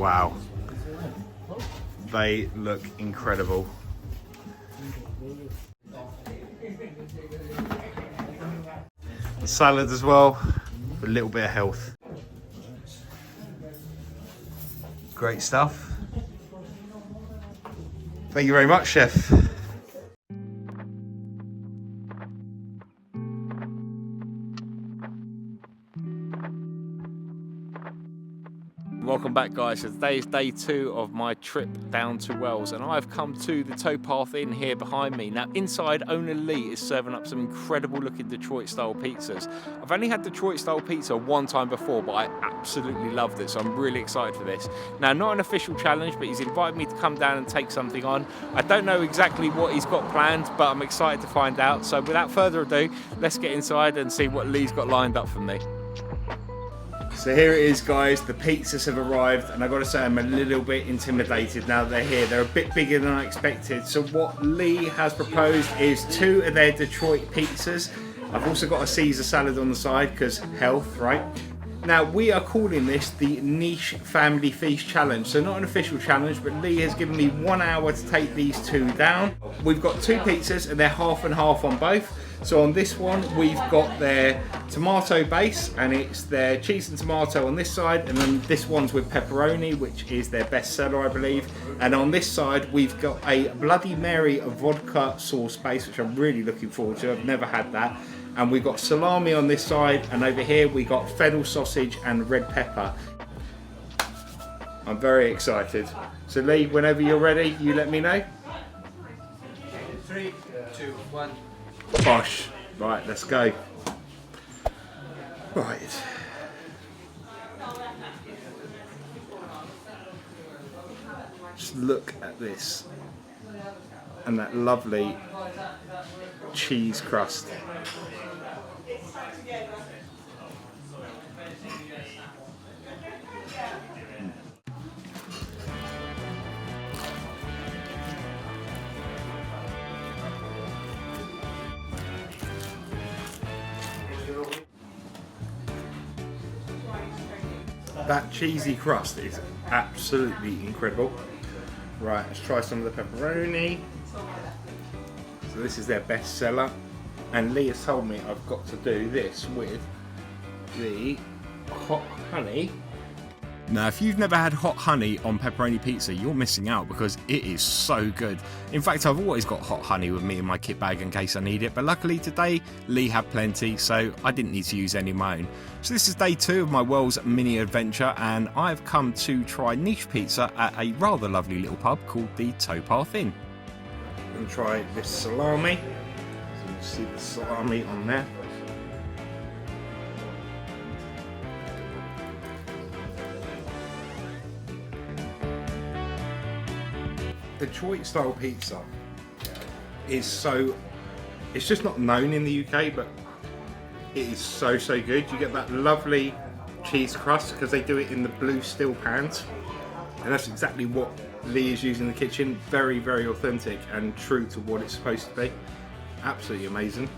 Wow. They look incredible. The salad as well, with a little bit of health. Great stuff. Thank you very much, chef. Welcome back, guys. So today is day 2 of my trip down to Wales, and I've come to the Towpath Inn here behind me. Now inside, owner Lee is serving up some incredible looking Detroit style pizzas. I've only had Detroit style pizza one time before, but I absolutely loved it, so I'm really excited for this. Now, not an official challenge, but he's invited me to come down and take something on. I don't know exactly what he's got planned, but I'm excited to find out. So without further ado, let's get inside and see what Lee's got lined up for me. So here it is, guys. The pizzas have arrived, and I've got to say I'm a little bit intimidated now that they're here. They're a bit bigger than I expected. So what Lee has proposed is 2 of their Detroit pizzas. I've also got a Caesar salad on the side because health, right? Now, we are calling this the Niche Family Feast Challenge. So not an official challenge, but Lee has given me 1 hour to take these 2 down. We've got 2 pizzas and they're half and half on both. So on this one, we've got their tomato base, and it's their cheese and tomato on this side, and then this one's with pepperoni, which is their best seller, I believe. And on this side, we've got a Bloody Mary vodka sauce base, which I'm really looking forward to. I've never had that. And we've got salami on this side, and over here we got fennel sausage and red pepper. I'm very excited. So Lee, whenever you're ready, you let me know. 3, 2, 1. Bosh. Right, let's go. Right. Just look at this. And that lovely cheese crust. That cheesy crust is absolutely incredible. Right, let's try some of the pepperoni. So this is their best seller, and Lee has told me I've got to do this with the hot honey. Now, if you've never had hot honey on pepperoni pizza, you're missing out because it is so good. In fact, I've always got hot honey with me in my kit bag in case I need it, but luckily today Lee had plenty, so I didn't need to use any of my own. So this is day 2 of my Wales mini adventure, and I've come to try niche pizza at a rather lovely little pub called the Towpath Inn. I'm going to try this salami. So you can see the salami on there. Detroit style pizza is it's just not known in the UK, but it is so good. You get that lovely cheese crust because they do it in the blue steel pans, and that's exactly what Lee is using in the kitchen. Very authentic and true to what it's supposed to be. Absolutely amazing.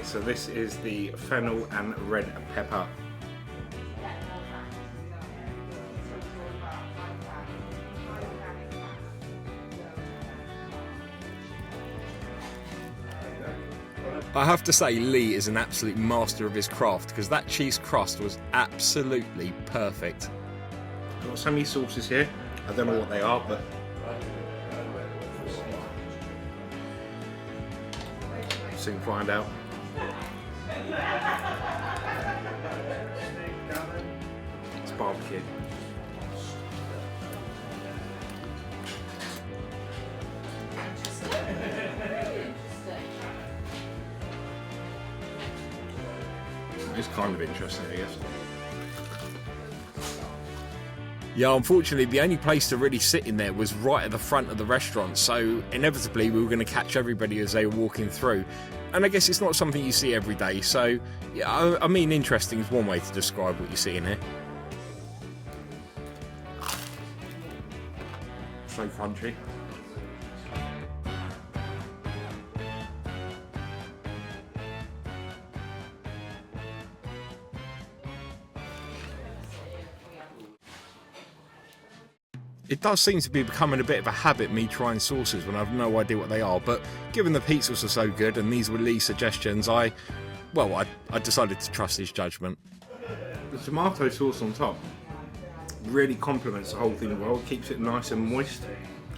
So this is the fennel and red pepper. I have to say, Lee is an absolute master of his craft because that cheese crust was absolutely perfect. I've got so many sauces here. I don't know what they are, but soon find out. It's barbecue. It's kind of interesting, I guess. Yeah, unfortunately, the only place to really sit in there was right at the front of the restaurant, so inevitably we were going to catch everybody as they were walking through. And I guess it's not something you see every day, so yeah, I mean, interesting is one way to describe what you see in here. So crunchy. It does seem to be becoming a bit of a habit, me trying sauces when I've no idea what they are, but given the pizzas are so good and these were Lee's suggestions, I decided to trust his judgment. The tomato sauce on top really complements the whole thing well, keeps it nice and moist.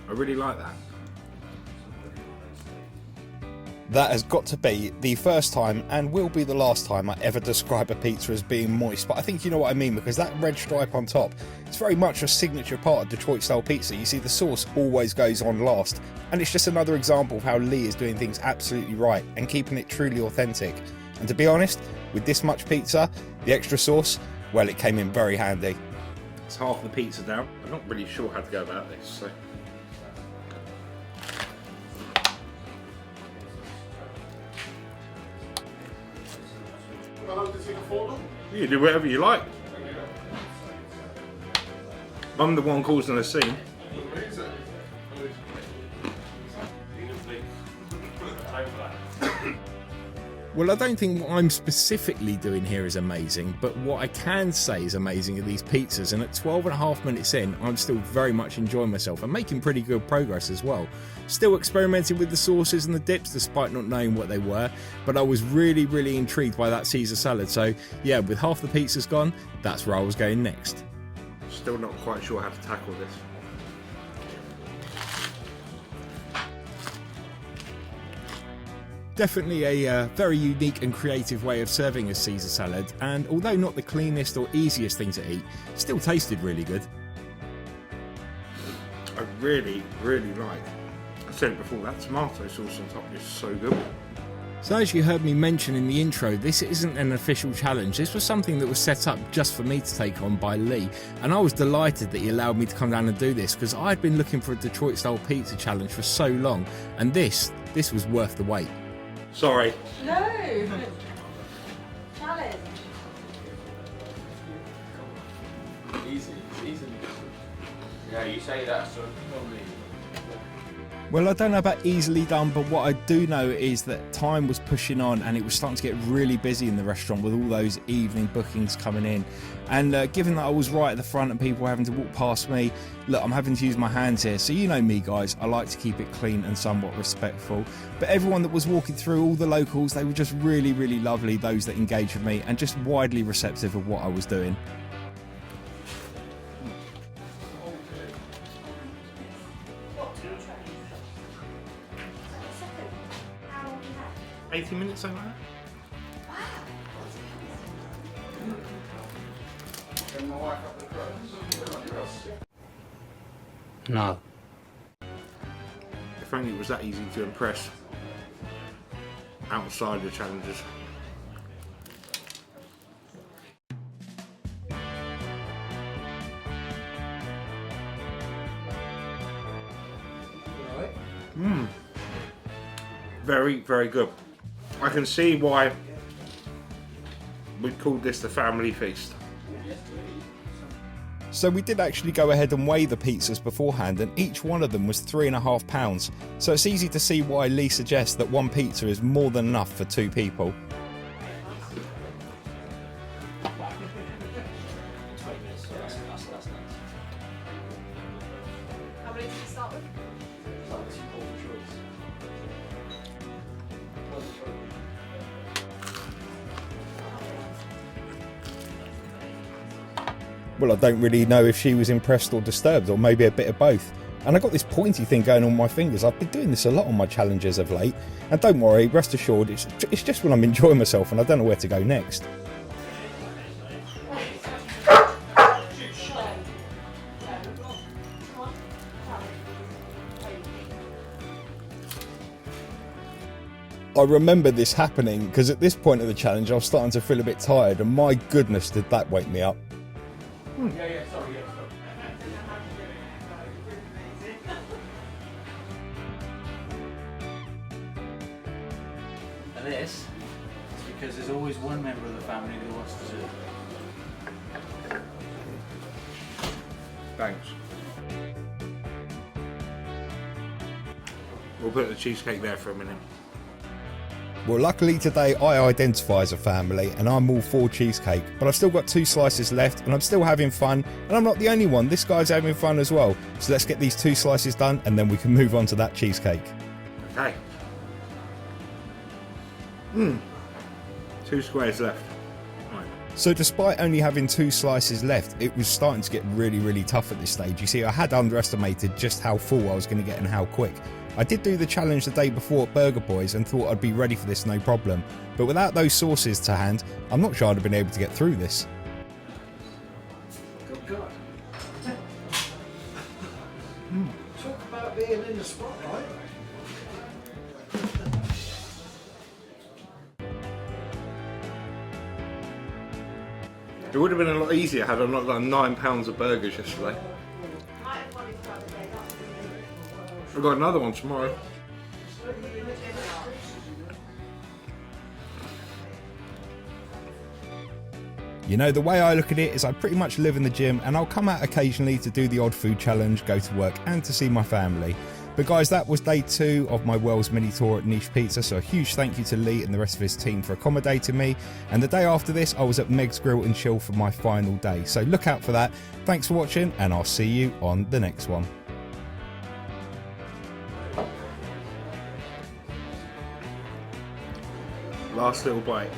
I really like that. That has got to be the first time and will be the last time I ever describe a pizza as being moist, but I think you know what I mean, because that red stripe on top, it's very much a signature part of Detroit style pizza. You see the sauce always goes on last, and it's just another example of how Lee is doing things absolutely right and keeping it truly authentic. And to be honest, with this much pizza, the extra sauce, well, it came in very handy. It's half the pizza down. I'm not really sure how to go about this, so... You can do whatever you like. I'm the one causing a scene. Well, I don't think what I'm specifically doing here is amazing, but what I can say is amazing are these pizzas, and at 12.5 minutes in, I'm still very much enjoying myself and making pretty good progress as well. Still experimenting with the sauces and the dips despite not knowing what they were, but I was really intrigued by that Caesar salad, so yeah, with half the pizzas gone, that's where I was going next. Still not quite sure how to tackle this. Definitely a very unique and creative way of serving a Caesar salad, and although not the cleanest or easiest thing to eat, still tasted really good. I really like, I said it before, that tomato sauce on top is so good. So as you heard me mention in the intro, this isn't an official challenge. This was something that was set up just for me to take on by Lee, and I was delighted that he allowed me to come down and do this, because I'd been looking for a Detroit style pizza challenge for so long, and this was worth the wait. Sorry. No! Challenge. Easy, it's easy. Yeah, you say that, so probably. Well, I don't know about easily done, but what I do know is that time was pushing on and it was starting to get really busy in the restaurant with all those evening bookings coming in. And given that I was right at the front and people were having to walk past me, look, I'm having to use my hands here. So you know me, guys, I like to keep it clean and somewhat respectful. But everyone that was walking through, all the locals, they were just really lovely, those that engaged with me, and just widely receptive of what I was doing. How long have you had? 80 minutes, something like that. No. If only it was that easy to impress outside the challenges. Very good. I can see why we called this the family feast. So we did actually go ahead and weigh the pizzas beforehand, and each one of them was £3.5 pounds. So it's easy to see why Lee suggests that one pizza is more than enough for 2 people. How many did you start with? Well, I don't really know if she was impressed or disturbed, or maybe a bit of both. And I got this pointy thing going on my fingers. I've been doing this a lot on my challenges of late. And don't worry, rest assured, it's just when I'm enjoying myself and I don't know where to go next. I remember this happening because at this point of the challenge I was starting to feel a bit tired, and my goodness did that wake me up. Sorry. And this is because there's always one member of the family who wants dessert. Thanks. We'll put the cheesecake there for a minute. Well, luckily today I identify as a family and I'm all for cheesecake, but I've still got 2 slices left and I'm still having fun, and I'm not the only one, this guy's having fun as well. So let's get these 2 slices done and then we can move on to that cheesecake. Okay. 2 squares left. Right. So despite only having 2 slices left, it was starting to get really tough at this stage. You see, I had underestimated just how full I was going to get and how quick. I did do the challenge the day before at Burger Boys and thought I'd be ready for this no problem, but without those sauces to hand, I'm not sure I'd have been able to get through this. Good God. Talk about being in the spotlight. It would have been a lot easier had I not done £9 of burgers yesterday. I've got another one tomorrow. You know, the way I look at it is I pretty much live in the gym and I'll come out occasionally to do the odd food challenge, go to work and to see my family. But guys, that was day 2 of my Wells mini tour at Niche Pizza, so a huge thank you to Lee and the rest of his team for accommodating me. And the day after this, I was at Meg's Grill and Chill for my final day. So look out for that. Thanks for watching and I'll see you on the next one. Last little bite.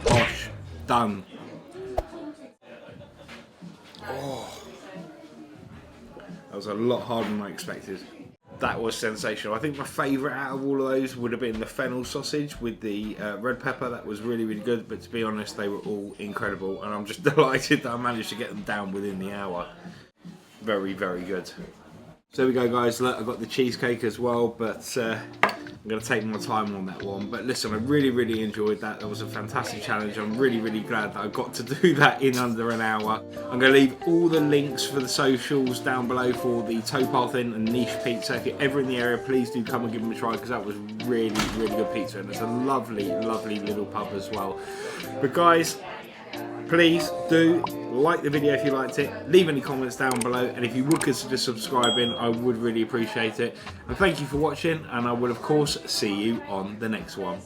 Gosh, done. Oh, that was a lot harder than I expected. That was sensational. I think my favourite out of all of those would have been the fennel sausage with the red pepper. That was really good, but to be honest, they were all incredible, and I'm just delighted that I managed to get them down within the hour. Very good. So there we go, guys. Look, I've got the cheesecake as well, but I'm going to take my time on that one. But listen, I really enjoyed that. That was a fantastic challenge. I'm really glad that I got to do that in under an hour. I'm going to leave all the links for the socials down below for the Towpath Inn and Niche Pizza. If you're ever in the area, please do come and give them a try, because that was really good pizza, and it's a lovely little pub as well. But guys, please do like the video if you liked it, leave any comments down below, and if you would consider subscribing, I would really appreciate it. And thank you for watching, and I will of course see you on the next one.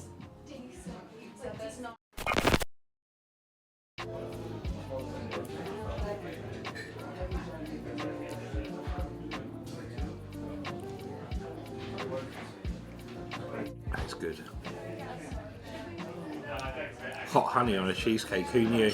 That's good. Hot honey on a cheesecake, who knew?